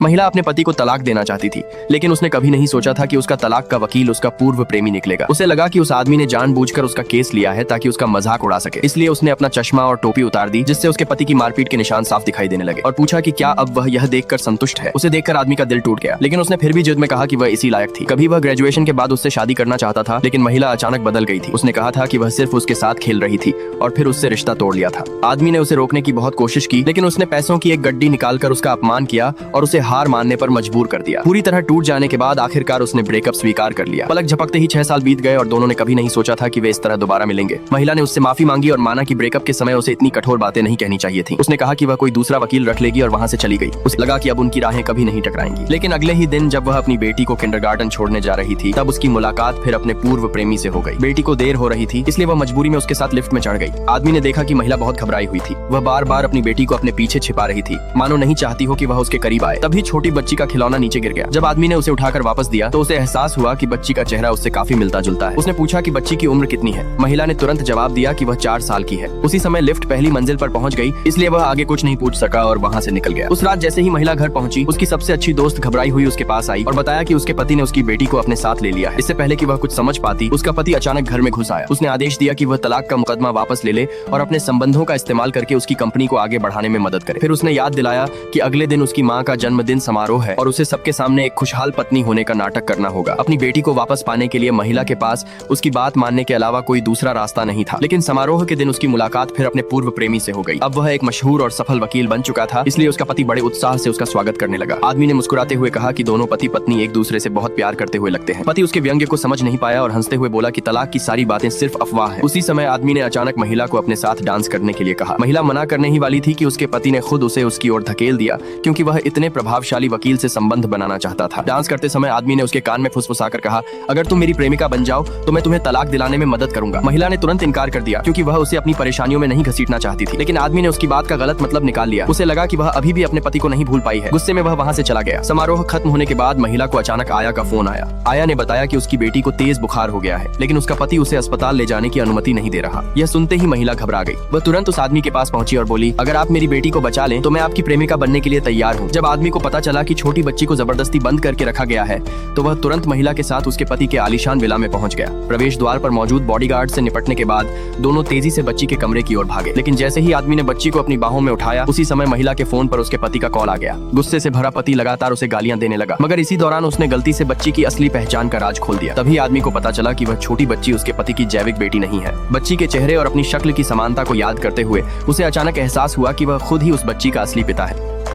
महिला अपने पति को तलाक देना चाहती थी, लेकिन उसने कभी नहीं सोचा था कि उसका तलाक का वकील उसका पूर्व प्रेमी निकलेगा। उसे लगा कि उस आदमी ने जानबूझकर उसका केस लिया है ताकि उसका मजाक उड़ा सके, इसलिए उसने अपना चश्मा और टोपी उतार दी, जिससे उसके पति की मारपीट के निशान साफ दिखाई देने लगे, और पूछा कि क्या अब वह यह देखकर संतुष्ट है। उसे देखकर आदमी का दिल टूट गया, लेकिन उसने फिर भी जिद में कहा कि वह इसी लायक थी। कभी वह ग्रेजुएशन के बाद उससे शादी करना चाहता था, लेकिन महिला अचानक बदल गई थी। उसने कहा था कि वह सिर्फ उसके साथ खेल रही थी और फिर उससे रिश्ता तोड़ लिया था। आदमी ने उसे रोकने की बहुत कोशिश की, लेकिन उसने पैसों की एक गड्डी निकालकर उसका अपमान किया और उसे हार मानने पर मजबूर कर दिया। पूरी तरह टूट जाने के बाद आखिरकार उसने ब्रेकअप स्वीकार कर लिया। पलक झपकते ही 6 साल बीत गए और दोनों ने कभी नहीं सोचा था कि वे इस तरह दोबारा मिलेंगे। महिला ने उससे माफी मांगी और माना कि ब्रेकअप के समय उसे इतनी कठोर बातें नहीं कहनी चाहिए थी। उसने कहा कि वह कोई दूसरा वकील रख लेगी और वहां से चली गई। उसे लगा कि अब उनकी राहें कभी नहीं टकराएंगी। लेकिन अगले ही दिन जब वह अपनी बेटी को किंडरगार्टन छोड़ने जा रही थी, तब उसकी मुलाकात फिर अपने पूर्व प्रेमी से हो गई। बेटी को देर हो रही थी, इसलिए वह मजबूरी में उसके साथ लिफ्ट में चढ़ गई। आदमी ने देखा कि महिला बहुत घबराई हुई थी। वह बार बार अपनी बेटी को अपने पीछे छिपा रही थी, मानो नहीं चाहती हो कि वह उसके करीब आए। तभी छोटी बच्ची का खिलौना नीचे गिर गया। जब आदमी ने उसे उठाकर वापस दिया तो उसे एहसास हुआ कि बच्ची का चेहरा उससे काफी मिलता जुलता है। उसने पूछा कि बच्ची की उम्र कितनी है। महिला ने तुरंत जवाब दिया कि वह 4 साल की है। उसी समय लिफ्ट पहली मंजिल पर पहुंच गई, इसलिए वह आगे कुछ नहीं पूछ सका और वहां से निकल गया। उस रात जैसे ही महिला घर पहुंची, उसकी सबसे अच्छी दोस्त घबराई हुई उसके पास आई और बताया कि उसके पति ने उसकी बेटी को अपने साथ ले लिया है। इससे पहले कि वह कुछ समझ पाती, उसका पति अचानक घर में घुस आया। उसने आदेश दिया कि वह तलाक का मुकदमा वापस ले ले और अपने संबंधों का इस्तेमाल करके उसकी कंपनी को आगे बढ़ाने में मदद करे। फिर उसने याद दिलाया कि अगले दिन उसकी माँ का जन्मदिन समारोह है और उसे सबके सामने एक खुशहाल पत्नी होने का नाटक करना होगा। अपनी बेटी को वापस पाने के लिए महिला के पास उसकी बात मानने के अलावा कोई दूसरा रास्ता नहीं था। लेकिन समारोह के दिन उसकी मुलाकात फिर अपने पूर्व प्रेमी से हो गई। अब वह एक मशहूर और सफल वकील बन चुका था, इसलिए उसका पति बड़े उत्साह से उसका स्वागत करने लगा। आदमी ने मुस्कुराते हुए कहा कि दोनों पति पत्नी एक दूसरे से बहुत प्यार करते हुए लगते हैं। पति उसके व्यंग्य को समझ नहीं पाया और हंसते हुए बोला कि तलाक की सारी बातें सिर्फ अफवाह है। उसी समय आदमी ने अचानक महिला को अपने साथ डांस करने के लिए कहा। महिला मना करने ही वाली थी कि उसके पति ने खुद उसे उसकी ओर धकेल दिया, क्योंकि वह इतने प्रभावशाली वकील से संबंध बनाना चाहता था। डांस करते समय आदमी ने उसके कान में फुसफुसाकर कहा, अगर तुम मेरी प्रेमिका बन जाओ तो मैं तुम्हें तलाक दिलाने में मदद करूंगा। महिला ने तुरंत इनकार कर दिया, क्योंकि वह उसे अपनी परेशानियों में नहीं घसीटना चाहती थी। लेकिन आदमी ने उसकी बात का गलत मतलब निकाल लिया। उसे लगा कि वह अभी भी अपने पति को नहीं भूल पाई है। गुस्से में वह वहां से चला गया। समारोह खत्म होने के बाद महिला को अचानक आया का फोन आया। आया ने बताया कि उसकी बेटी को तेज बुखार हो गया है, लेकिन उसका पति उसे अस्पताल ले जाने की अनुमति नहीं दे रहा। यह सुनते ही महिला घबरा गई। वह तुरंत उस आदमी के पास पहुंची और बोली, अगर आप मेरी बेटी को बचा लें तो मैं आपकी प्रेमिका बनने के लिए तैयार हूँ। जब आदमी को पता चला कि छोटी बच्ची को जबरदस्ती बंद करके रखा गया है, तो वह तुरंत महिला के साथ उसके पति के आलीशान विला में पहुंच गया। प्रवेश द्वार पर मौजूद बॉडीगार्ड से निपटने के बाद दोनों तेजी से बच्ची के कमरे की ओर भागे। लेकिन जैसे ही आदमी ने बच्ची को अपनी बाहों में उठाया, उसी समय महिला के फोन पर उसके पति का कॉल आ गया। गुस्से से भरा पति लगातार उसे गालियां देने लगा, मगर इसी दौरान उसने गलती से बच्ची की असली पहचान का राज खोल दिया। तभी आदमी को पता चला कि वह छोटी बच्ची उसके पति की जैविक बेटी नहीं है। बच्ची के चेहरे और अपनी शक्ल की समानता को याद करते हुए उसे अचानक एहसास हुआ कि वह खुद ही उस बच्ची का असली पिता है।